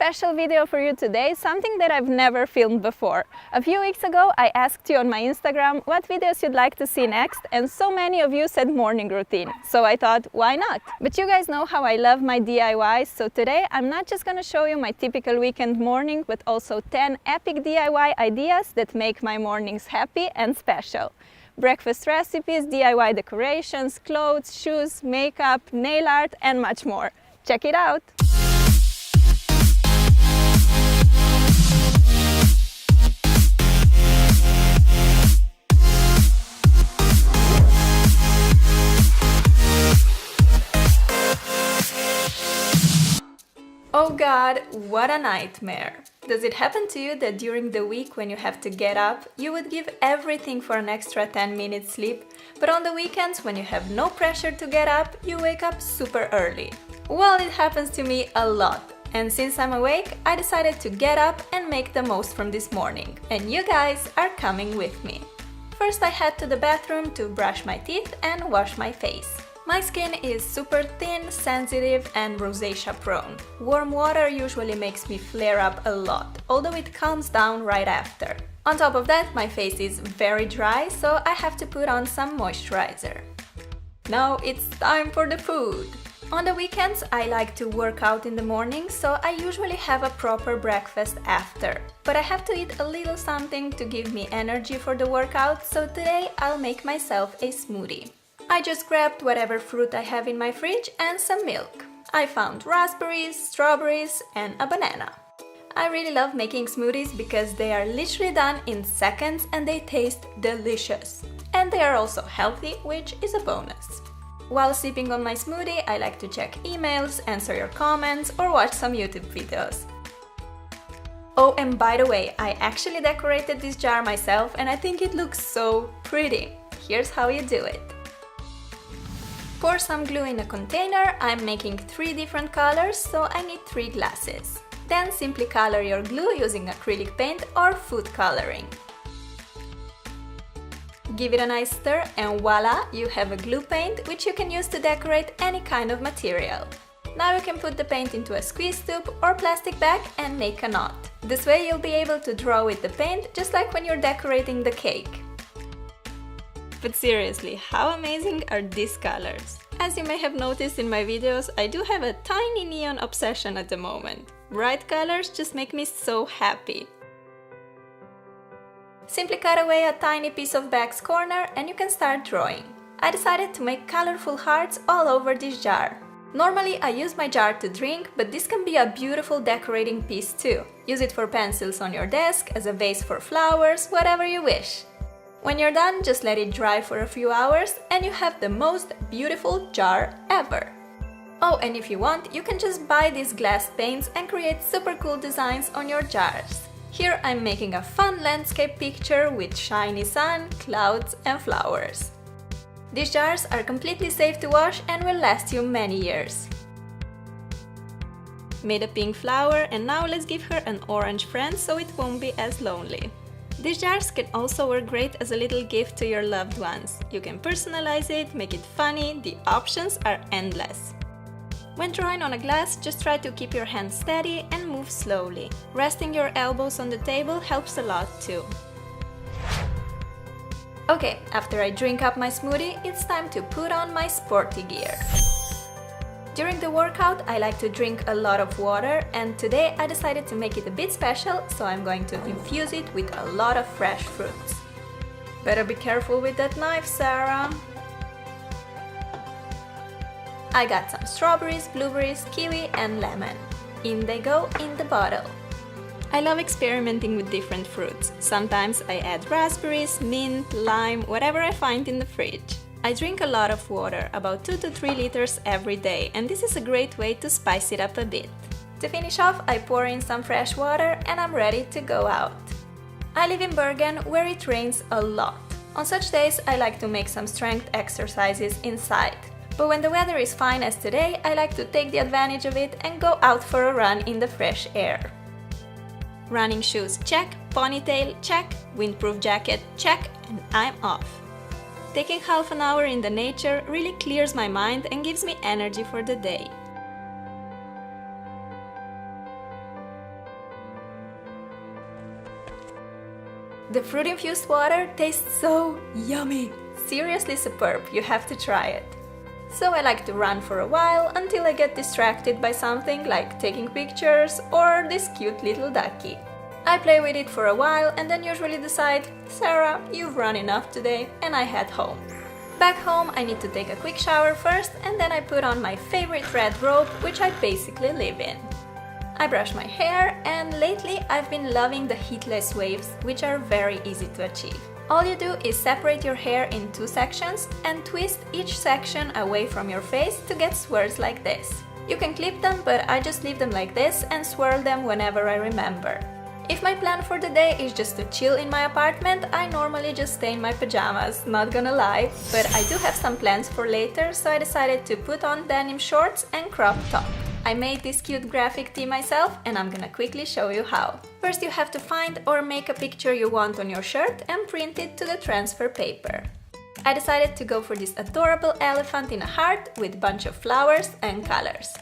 special video for you today, something that I've never filmed before. A few weeks ago I asked you on my Instagram what videos you'd like to see next, and so many of you said morning routine, so I thought, why not? But you guys know how I love my DIYs, so today I'm not just gonna show you my typical weekend morning, but also 10 epic DIY ideas that make my mornings happy and special. Breakfast recipes, DIY decorations, clothes, shoes, makeup, nail art, and much more. Check it out! Oh god, what a nightmare! Does it happen to you that during the week when you have to get up, you would give everything for an extra 10 minutes sleep, but on the weekends when you have no pressure to get up, you wake up super early? Well, it happens to me a lot, and since I'm awake, I decided to get up and make the most from this morning, and you guys are coming with me. First I head to the bathroom to brush my teeth and wash my face. My skin is super thin, sensitive and rosacea prone. Warm water usually makes me flare up a lot, although it calms down right after. On top of that, my face is very dry, so I have to put on some moisturizer. Now it's time for the food! On the weekends, I like to work out in the morning, so I usually have a proper breakfast after. But I have to eat a little something to give me energy for the workout, so today I'll make myself a smoothie. I just grabbed whatever fruit I have in my fridge and some milk. I found raspberries, strawberries and a banana. I really love making smoothies because they are literally done in seconds and they taste delicious. And they are also healthy, which is a bonus. While sipping on my smoothie, I like to check emails, answer your comments or watch some YouTube videos. Oh, and by the way, I actually decorated this jar myself and I think it looks so pretty. Here's how you do it. Pour some glue in a container. I'm making 3 different colors, so I need 3 glasses. Then simply color your glue using acrylic paint or food coloring. Give it a nice stir and voila, you have a glue paint which you can use to decorate any kind of material. Now you can put the paint into a squeeze tube or plastic bag and make a knot. This way you'll be able to draw with the paint just like when you're decorating the cake. But seriously, how amazing are these colors? As you may have noticed in my videos, I do have a tiny neon obsession at the moment. Bright colors just make me so happy. Simply cut away a tiny piece of bag's corner and you can start drawing. I decided to make colorful hearts all over this jar. Normally I use my jar to drink, but this can be a beautiful decorating piece too. Use it for pencils on your desk, as a vase for flowers, whatever you wish. When you're done, just let it dry for a few hours and you have the most beautiful jar ever. Oh, and if you want, you can just buy these glass paints and create super cool designs on your jars. Here I'm making a fun landscape picture with shiny sun, clouds and flowers. These jars are completely safe to wash and will last you many years. Made a pink flower and now let's give her an orange friend so it won't be as lonely. These jars can also work great as a little gift to your loved ones. You can personalize it, make it funny, the options are endless. When drawing on a glass, just try to keep your hands steady and move slowly. Resting your elbows on the table helps a lot too. Okay, after I drink up my smoothie, it's time to put on my sporty gear. During the workout, I like to drink a lot of water, and today I decided to make it a bit special, so I'm going to infuse it with a lot of fresh fruits. Better be careful with that knife, Sarah! I got some strawberries, blueberries, kiwi and lemon. In they go in the bottle. I love experimenting with different fruits. Sometimes I add raspberries, mint, lime, whatever I find in the fridge. I drink a lot of water, about 2 to 3 liters every day, and this is a great way to spice it up a bit. To finish off, I pour in some fresh water and I'm ready to go out. I live in Bergen, where it rains a lot. On such days, I like to make some strength exercises inside. But when the weather is fine as today, I like to take the advantage of it and go out for a run in the fresh air. Running shoes check, ponytail check, windproof jacket check, and I'm off. Taking half an hour in the nature really clears my mind and gives me energy for the day. The fruit-infused water tastes so yummy! Seriously superb, you have to try it. So I like to run for a while until I get distracted by something like taking pictures or this cute little ducky. I play with it for a while and then usually decide, Sarah, you've run enough today, and I head home. Back home I need to take a quick shower first and then I put on my favorite red robe, which I basically live in. I brush my hair and lately I've been loving the heatless waves, which are very easy to achieve. All you do is separate your hair in 2 sections and twist each section away from your face to get swirls like this. You can clip them, but I just leave them like this and swirl them whenever I remember. If my plan for the day is just to chill in my apartment, I normally just stay in my pajamas, not gonna lie, but I do have some plans for later, so I decided to put on denim shorts and crop top. I made this cute graphic tee myself and I'm gonna quickly show you how. First you have to find or make a picture you want on your shirt and print it to the transfer paper. I decided to go for this adorable elephant in a heart with bunch of flowers and colors.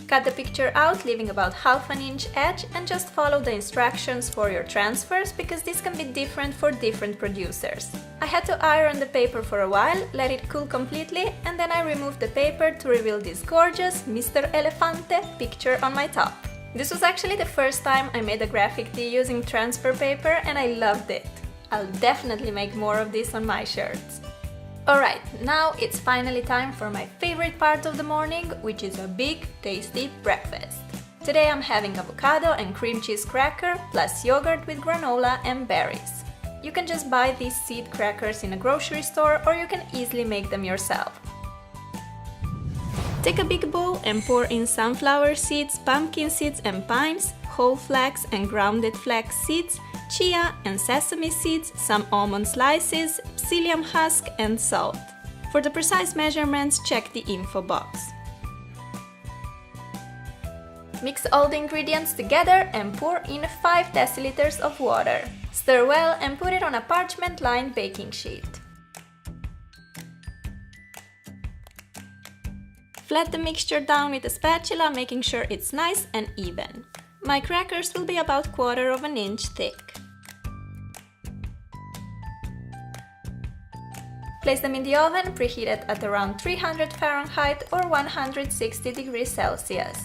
Cut the picture out, leaving about half an inch edge, and just follow the instructions for your transfers because this can be different for different producers. I had to iron the paper for a while, let it cool completely, and then I removed the paper to reveal this gorgeous Mr. Elefante picture on my top. This was actually the first time I made a graphic tee using transfer paper and I loved it. I'll definitely make more of this on my shirts. Alright, now it's finally time for my favorite part of the morning, which is a big, tasty breakfast. Today I'm having avocado and cream cheese cracker plus yogurt with granola and berries. You can just buy these seed crackers in a grocery store or you can easily make them yourself. Take a big bowl and pour in sunflower seeds, pumpkin seeds and pines, whole flax and grounded flax seeds, chia and sesame seeds, some almond slices, psyllium husk and salt. For the precise measurements, check the info box. Mix all the ingredients together and pour in 5 deciliters of water. Stir well and put it on a parchment-lined baking sheet. Flat the mixture down with a spatula, making sure it's nice and even. My crackers will be about 1/4 of an inch thick. Place them in the oven, preheated at around 300 Fahrenheit or 160 degrees Celsius.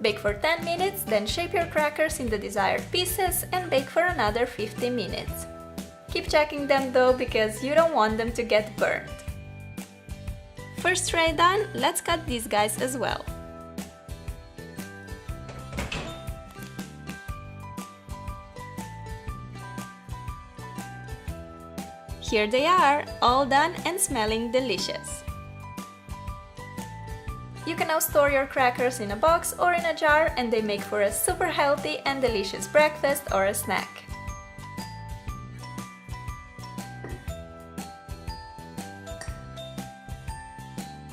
Bake for 10 minutes, then shape your crackers in the desired pieces and bake for another 50 minutes. Keep checking them though, because you don't want them to get burnt. First tray done, let's cut these guys as well. Here they are, all done and smelling delicious. You can now store your crackers in a box or in a jar and they make for a super healthy and delicious breakfast or a snack.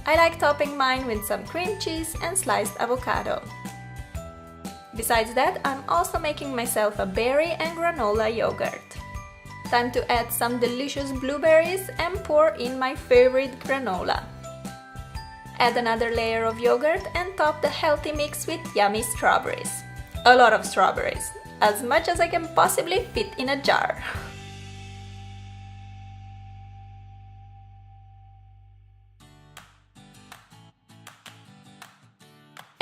I like topping mine with some cream cheese and sliced avocado. Besides that, I'm also making myself a berry and granola yogurt. Time to add some delicious blueberries and pour in my favorite granola. Add another layer of yogurt and top the healthy mix with yummy strawberries. A lot of strawberries, as much as I can possibly fit in a jar.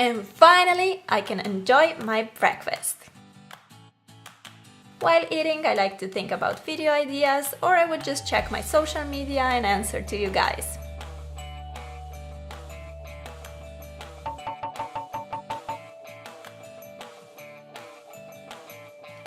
And finally, I can enjoy my breakfast. While eating, I like to think about video ideas, or I would just check my social media and answer to you guys.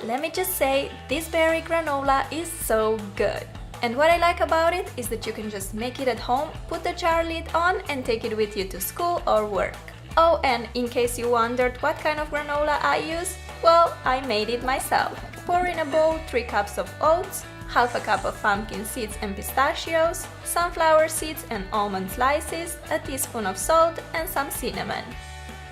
Let me just say, this berry granola is so good. And what I like about it is that you can just make it at home, put the jar lid on and take it with you to school or work. Oh, and in case you wondered what kind of granola I use, well, I made it myself. Pour in a bowl 3 cups of oats, half a cup of pumpkin seeds and pistachios, sunflower seeds and almond slices, a teaspoon of salt and some cinnamon.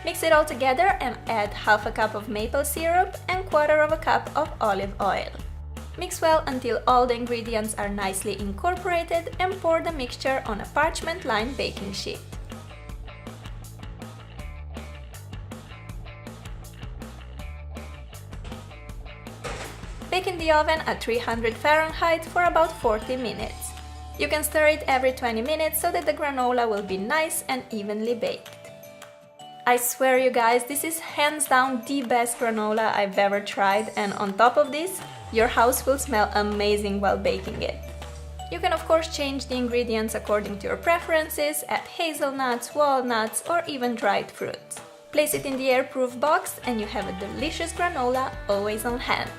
Mix it all together and add half a cup of maple syrup and 1/4 of a cup of olive oil. Mix well until all the ingredients are nicely incorporated and pour the mixture on a parchment-lined baking sheet. Bake in the oven at 300 Fahrenheit for about 40 minutes. You can stir it every 20 minutes so that the granola will be nice and evenly baked. I swear you guys, this is hands down the best granola I've ever tried, and on top of this, your house will smell amazing while baking it. You can of course change the ingredients according to your preferences, add hazelnuts, walnuts or even dried fruits. Place it in the airproof box and you have a delicious granola always on hand.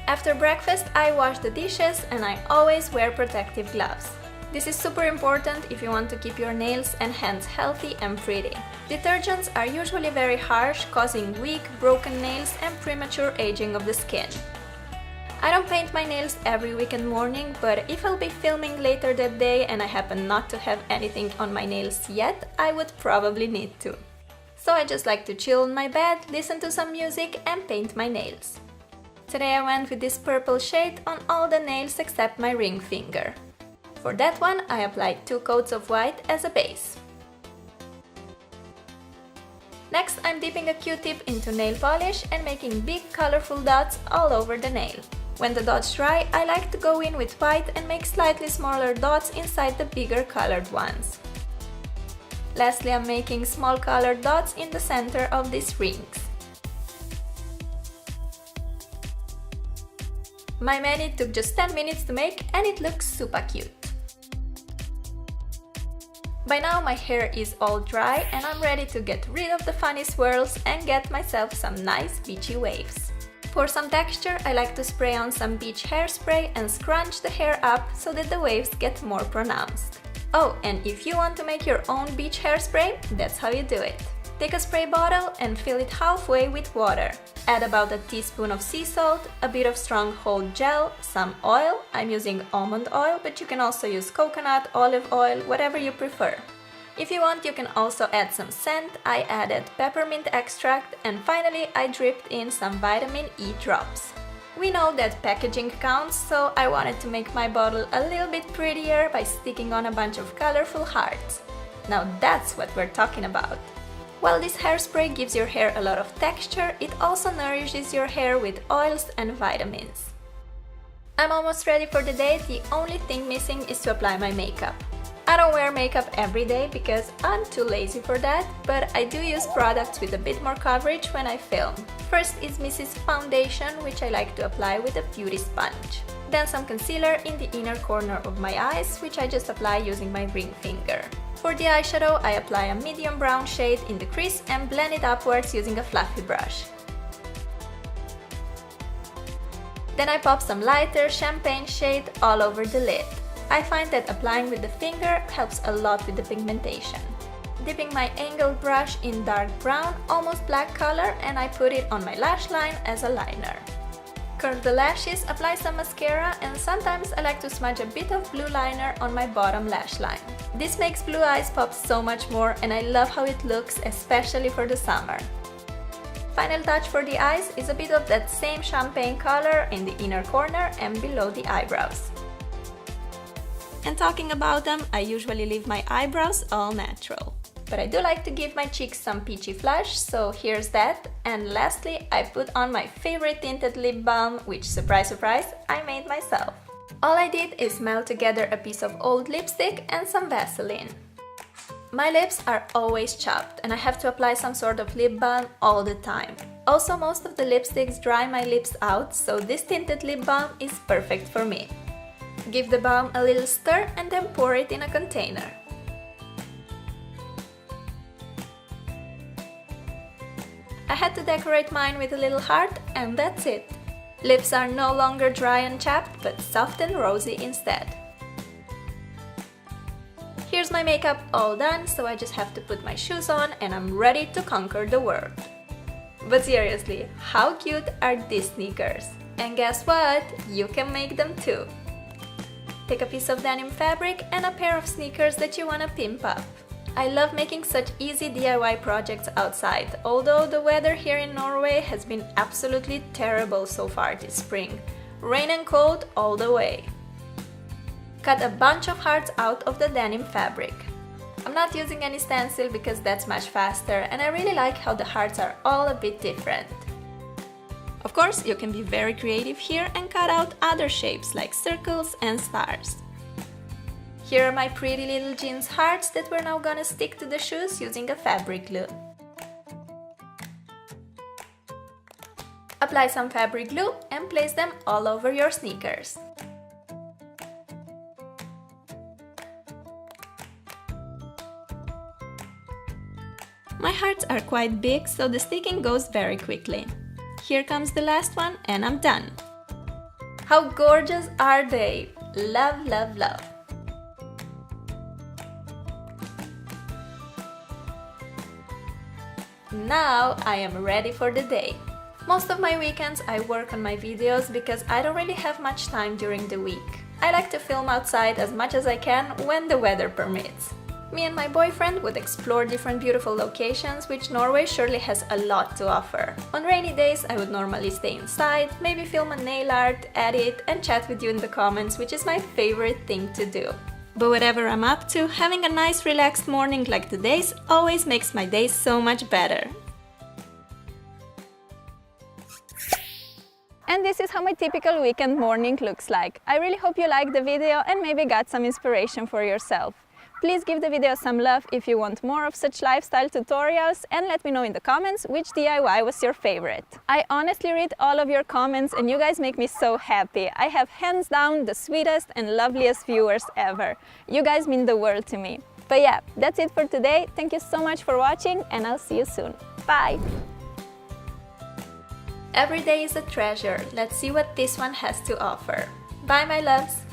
After breakfast, I wash the dishes and I always wear protective gloves. This is super important if you want to keep your nails and hands healthy and pretty. Detergents are usually very harsh, causing weak, broken nails and premature aging of the skin. I don't paint my nails every weekend morning, but if I'll be filming later that day and I happen not to have anything on my nails yet, I would probably need to. So I just like to chill on my bed, listen to some music and paint my nails. Today I went with this purple shade on all the nails except my ring finger. For that one, I applied 2 coats of white as a base. Next, I'm dipping a Q-tip into nail polish and making big colorful dots all over the nail. When the dots dry, I like to go in with white and make slightly smaller dots inside the bigger colored ones. Lastly, I'm making small colored dots in the center of these rings. My mani took just 10 minutes to make and it looks super cute. By now my hair is all dry and I'm ready to get rid of the funny swirls and get myself some nice beachy waves. For some texture, I like to spray on some beach hairspray and scrunch the hair up so that the waves get more pronounced. Oh, and if you want to make your own beach hairspray, that's how you do it. Take a spray bottle and fill it halfway with water. Add about a teaspoon of sea salt, a bit of strong hold gel, some oil. I'm using almond oil, but you can also use coconut, olive oil, whatever you prefer. If you want, you can also add some scent. I added peppermint extract and finally I dripped in some vitamin E drops. We know that packaging counts, so I wanted to make my bottle a little bit prettier by sticking on a bunch of colorful hearts. Now that's what we're talking about. While this hairspray gives your hair a lot of texture, it also nourishes your hair with oils and vitamins. I'm almost ready for the day. The only thing missing is to apply my makeup. I don't wear makeup every day because I'm too lazy for that, but I do use products with a bit more coverage when I film. First is Mrs. Foundation, which I like to apply with a beauty sponge. Then some concealer in the inner corner of my eyes, which I just apply using my ring finger. For the eyeshadow, I apply a medium brown shade in the crease and blend it upwards using a fluffy brush. Then I pop some lighter champagne shade all over the lid. I find that applying with the finger helps a lot with the pigmentation. Dipping my angled brush in dark brown, almost black color, and I put it on my lash line as a liner. Curl the lashes, apply some mascara, and sometimes I like to smudge a bit of blue liner on my bottom lash line. This makes blue eyes pop so much more and I love how it looks, especially for the summer. Final touch for the eyes is a bit of that same champagne color in the inner corner and below the eyebrows. And talking about them, I usually leave my eyebrows all natural. But I do like to give my cheeks some peachy flush, so here's that. And lastly, I put on my favorite tinted lip balm, which, surprise surprise, I made myself. All I did is melt together a piece of old lipstick and some Vaseline. My lips are always chapped and I have to apply some sort of lip balm all the time. Also, most of the lipsticks dry my lips out, so this tinted lip balm is perfect for me. Give the balm a little stir and then pour it in a container. I had to decorate mine with a little heart and that's it. Lips are no longer dry and chapped, but soft and rosy instead. Here's my makeup all done, so I just have to put my shoes on and I'm ready to conquer the world. But seriously, how cute are these sneakers? And guess what? You can make them too. Take a piece of denim fabric and a pair of sneakers that you want to pimp up. I love making such easy DIY projects outside, although the weather here in Norway has been absolutely terrible so far this spring. Rain and cold all the way. Cut a bunch of hearts out of the denim fabric. I'm not using any stencil because that's much faster and I really like how the hearts are all a bit different. Of course, you can be very creative here and cut out other shapes like circles and stars. Here are my pretty little jeans hearts that we're now gonna stick to the shoes using a fabric glue. Apply some fabric glue and place them all over your sneakers. My hearts are quite big, so the sticking goes very quickly. Here comes the last one and I'm done. How gorgeous are they? Love, love, love. Now I am ready for the day. Most of my weekends I work on my videos because I don't really have much time during the week. I like to film outside as much as I can when the weather permits. Me and my boyfriend would explore different beautiful locations, which Norway surely has a lot to offer. On rainy days I would normally stay inside, maybe film a nail art, edit and chat with you in the comments, which is my favorite thing to do. But whatever I'm up to, having a nice relaxed morning like today's always makes my day so much better. And this is how my typical weekend morning looks like. I really hope you liked the video and maybe got some inspiration for yourself. Please give the video some love if you want more of such lifestyle tutorials and let me know in the comments which DIY was your favorite. I honestly read all of your comments and you guys make me so happy. I have hands down the sweetest and loveliest viewers ever. You guys mean the world to me. But yeah, that's it for today. Thank you so much for watching and I'll see you soon. Bye! Every day is a treasure. Let's see what this one has to offer. Bye, my loves!